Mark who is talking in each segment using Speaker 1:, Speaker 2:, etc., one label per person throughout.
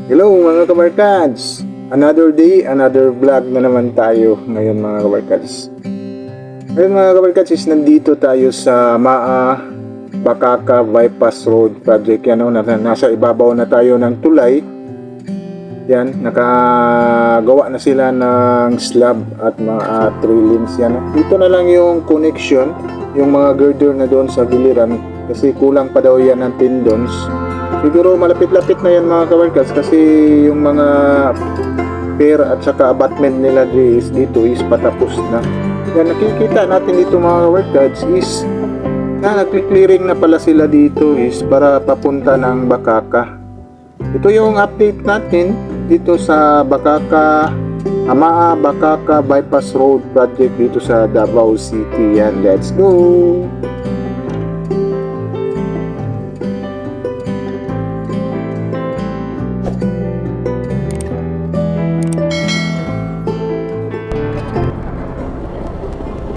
Speaker 1: Hello mga kabarkads! Another day, another vlog na naman tayo ngayon mga kabarkads. Ngayon mga kabarkads is nandito tayo sa Maa Bakaka Bypass Road Project. Yan, nasa ibabaw na tayo ng tulay. Yan, nakagawa na sila ng slab at mga trilins. Yan, dito na lang yung connection, yung mga girder na doon sa giliran kasi kulang pa daw yan ng tendons. Siguro malapit-lapit na yan mga kabarkads kasi yung mga pier at saka abutment nila dito is patapos na. Yan, nakikita natin dito mga kabarkads is nag-clearing na pala sila dito is para papunta ng Bakaka. Ito yung update natin dito sa Bakaka, Maa Bakaka Bypass Road Project dito sa Davao City. Yan, let's go!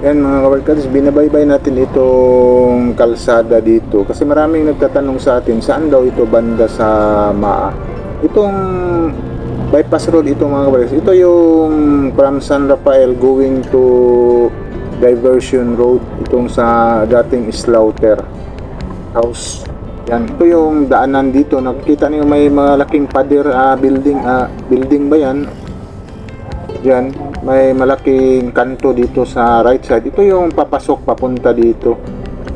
Speaker 1: Yan mga kabarkads, binabaybay natin itong kalsada dito kasi maraming nagtatanong sa atin saan daw ito banda sa Maa. Itong bypass road ito mga kabarkads, ito yung from San Rafael going to Diversion Road, itong sa dating Slaughter House. Yan, ito yung daanan dito. Nakikita niyo may malaking pader building ba yan? Yan, may malaking kanto dito sa right side. Ito yung papasok papunta dito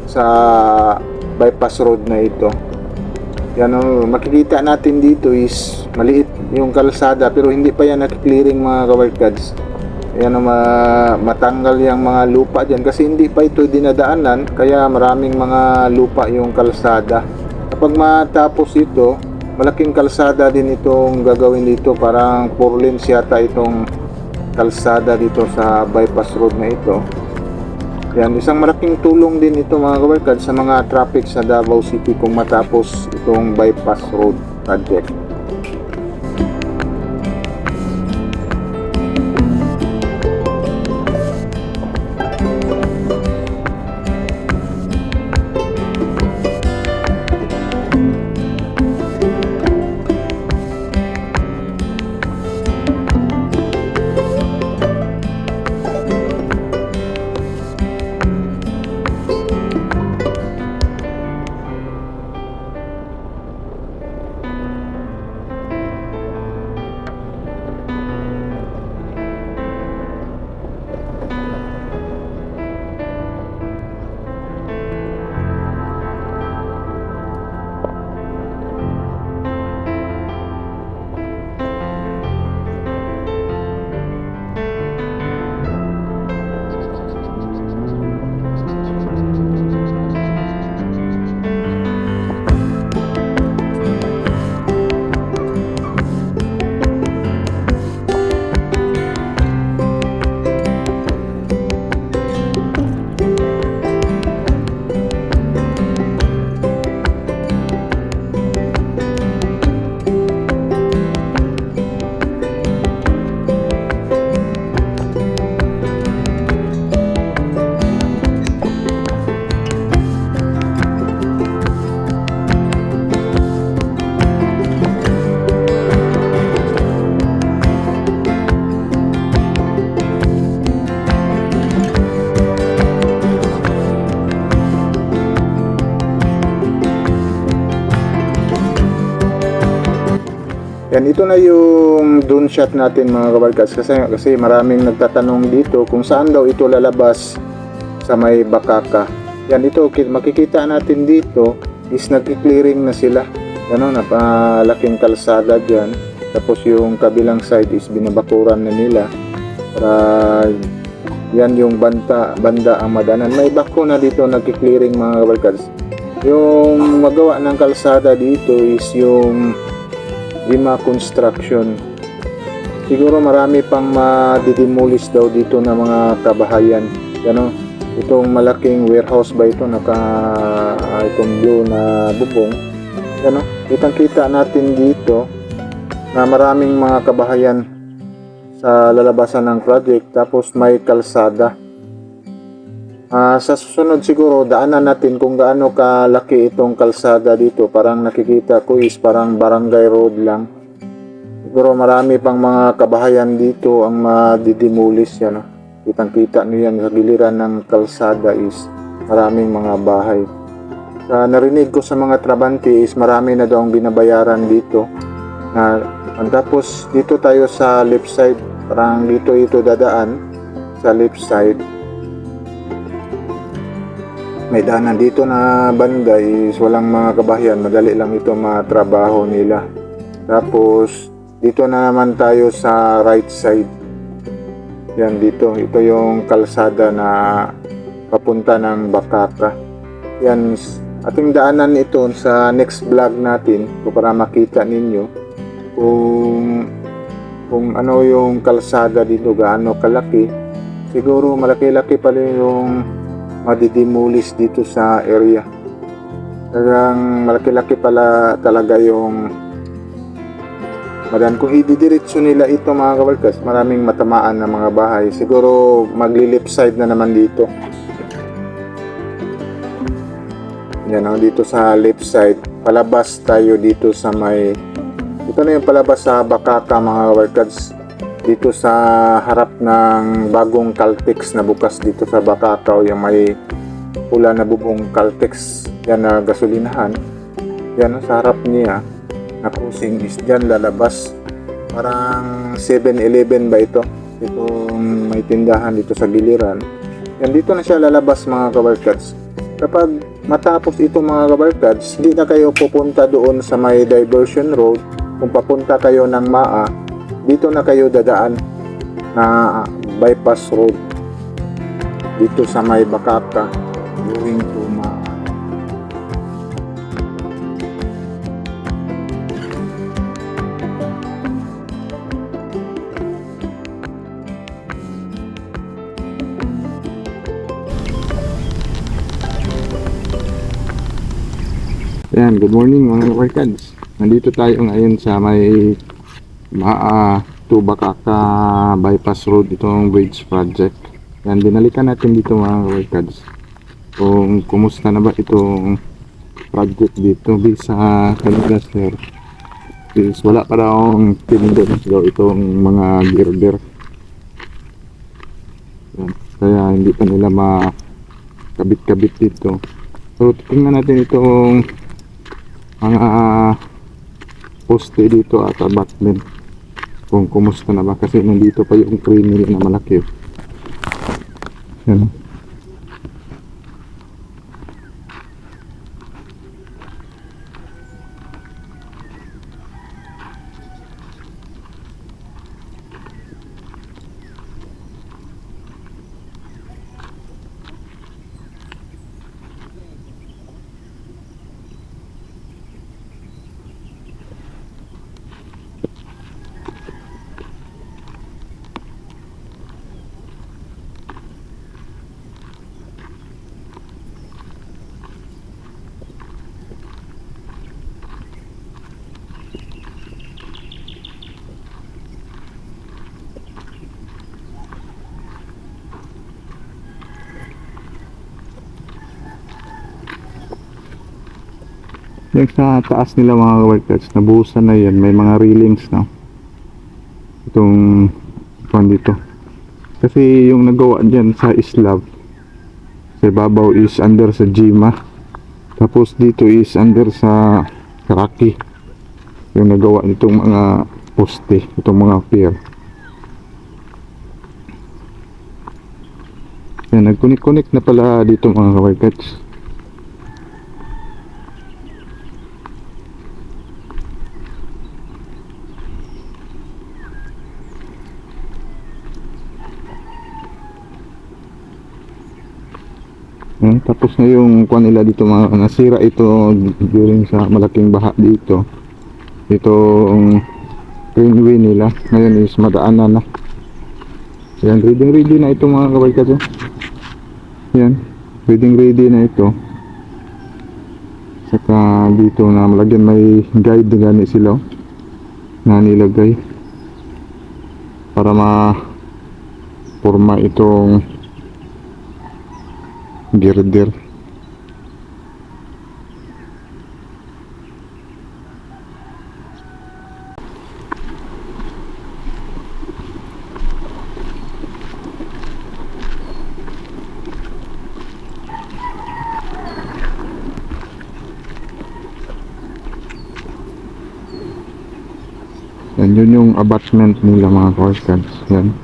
Speaker 1: sa bypass road na ito. Yan, makikita natin dito is maliit yung kalsada pero hindi pa yan nakiklearing mga kabarkads. Yan, matanggal yung mga lupa dyan kasi hindi pa ito dinadaanan kaya maraming mga lupa yung kalsada. Kapag matapos ito, malaking kalsada din itong gagawin dito, parang 4 lanes yata itong kalsada dito sa bypass road na ito. Yan, isang malaking tulong din ito mga kabarkads sa mga traffic sa Davao City kung matapos itong bypass road project. Yan, ito na yung drone shot natin mga kabarkads kasi maraming nagtatanong dito kung saan daw ito lalabas sa may Bakaka. Yan, ito makikita natin dito is nag-clearing na sila. Yan, napalaking kalsada dyan. Tapos yung kabilang side is binabakuran na nila para yan yung banda ang madanan. May bako na dito nag-clearing mga kabarkads. Yung magawa ng kalsada dito is yung Lima Construction. Siguro marami pang madidemolish daw dito na mga kabahayan. Ano, itong malaking warehouse ba ito itong blue na bubong. Ano, kitang-kita natin dito na maraming mga kabahayan sa lalabasan ng project tapos may kalsada. Sa susunod siguro daanan natin kung gaano kalaki itong kalsada dito. Parang nakikita ko is parang barangay road lang. Siguro marami pang mga kabahayan dito ang madidemolis yan. Oh. Kitang-kita nyo yan sa giliran ng kalsada is maraming mga bahay. Sa narinig ko sa mga trabante is marami na daw ang binabayaran dito. Tapos dito tayo sa left side, parang dito ito dadaan sa left side. May daanan dito na banda is walang mga kabahayan, madali lang ito matrabaho nila. Tapos dito na naman tayo sa right side. Yan dito, ito yung kalsada na papunta ng Bakaka. Yan, ating daanan ito sa next vlog natin para makita ninyo kung ano yung kalsada dito, gaano kalaki. Siguro malaki-laki pala yung madidemolis dito sa area. Talagang malaki-laki pala talaga yung kung ididiretso nila ito mga kabalkas, maraming matamaan na mga bahay. Siguro magli-left side na naman dito. Yan o, dito sa left side. Palabas tayo dito sa may... Ito na yung palabas sa Bakaka mga kabalkas. Dito sa harap ng bagong Caltex na bukas dito sa Bakaka, o yung may pula na bubong Caltex. Yan na gasolinahan. Yan o, sa harap niya na crossing is dyan lalabas. Parang 7-Eleven ba ito? Itong may tindahan dito sa giliran. Yan, dito na siya lalabas mga kabarkads. Kapag matapos ito mga kabarkads, hindi na kayo pupunta doon sa may diversion road. Kung papunta kayo ng MAA, dito na kayo dadaan na bypass road dito sa may Bakaka going to MAA. Ayan, good morning mga kabarkads. Nandito tayo ngayon sa may MAA to Bakaka bypass road, itong bridge project. Yan, binalikan natin dito mga kabarkads kung kumusta na ba itong project dito. Sa kanila sir is wala pa daw tindon daw itong mga girder. Yan, kaya hindi pa nila makabit-kabit dito. So tingnan natin itong mga poste dito at abutment kung kumusta na ba, kasi nandito pa yung crane nila na malaki. Yan. Yung sa taas nila mga workers, nabuhusan na yan, may mga railings na itong dito, kasi yung nagawa dyan sa Islab sa babaw is under sa Jima, tapos dito is under sa Karaki yung nagawa nitong mga poste, itong mga pier. Yan, nag-connect na pala dito mga workers. Tapos na yung kuha nila dito, mga nasira ito during sa malaking baha dito. Itong greenway nila ngayon is madaanan na. Yan, ready na ito mga kabay kasi. Yan, ready na ito. Saka dito na malagyan, may guide gani sila na nilagay para ma-forma itong girder. Yan, yun yung abutment nila mga kabarkads. Yan.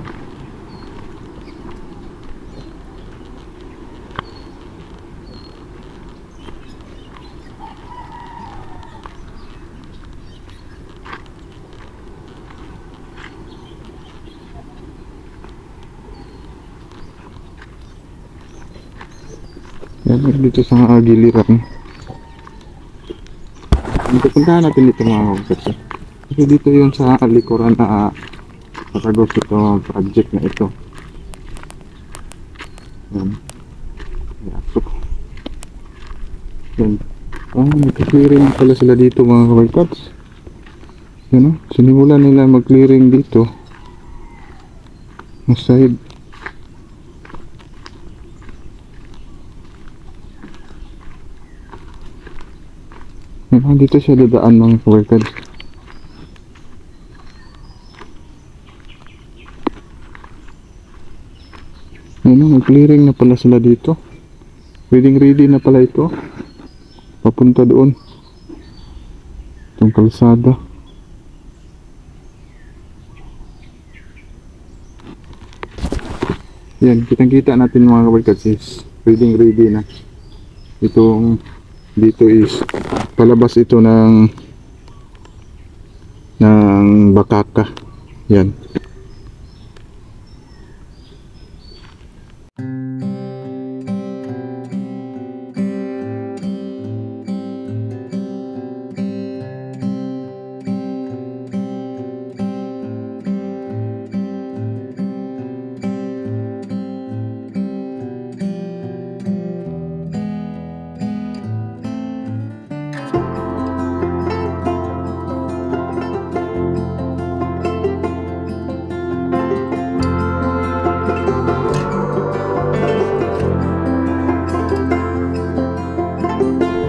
Speaker 1: Yan, dito sa giliran. Pupuntahan natin dito mga kabarkads. Kasi dito yun sa likuran na katagos ito project na ito. Yan. Yaso. Yan. Nag-clearing pala sila dito mga kabarkads. Yan o. Sinimulan nila mag-clearing dito. Sa side. Yan, dito siya dadaan mga kabarkads. Yan, nag-clearing na pala sila dito. Ready na pala ito. Papunta doon. Itong kalsada. Yan, kitang-kita natin mga kabarkads is ready na. Itong dito is palabas ito ng bakaka. Yan.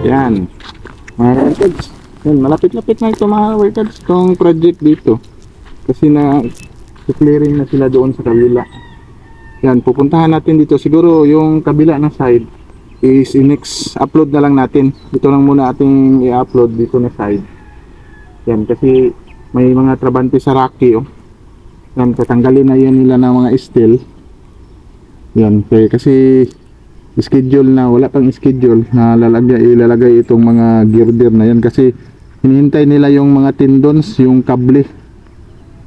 Speaker 1: Yan. Mga workers. Yan, malapit-lapit na ito mga workers. Itong project dito. Kasi na clearing na sila doon sa kabila. Yan, pupuntahan natin dito. Siguro yung kabila ng side is next upload na lang natin. Dito lang muna ating i-upload dito na side. Yan, kasi may mga trabante sa Rocky oh. Yan, tatanggalin na yan nila ng mga steel. Yan, kasi schedule na, wala pang schedule na ilalagay itong mga girder na yan kasi hinihintay nila yung mga tendons, yung kable.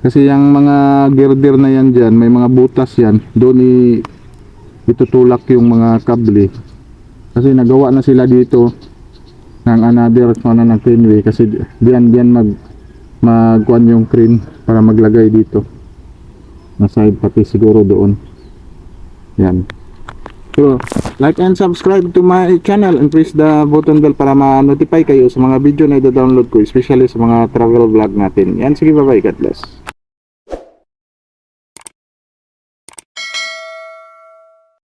Speaker 1: Kasi yung mga girder na yan dyan, may mga butas yan, doon itutulak yung mga kable. Kasi nagawa na sila dito ng another ng craneway kasi diyan magkuhan yung crane para maglagay dito na side, pati siguro doon. Yan. So, like and subscribe to my channel and press the button bell para ma-notify kayo sa mga video na i-download ko, especially sa mga travel vlog natin. Yan, sige, bye bye, God bless.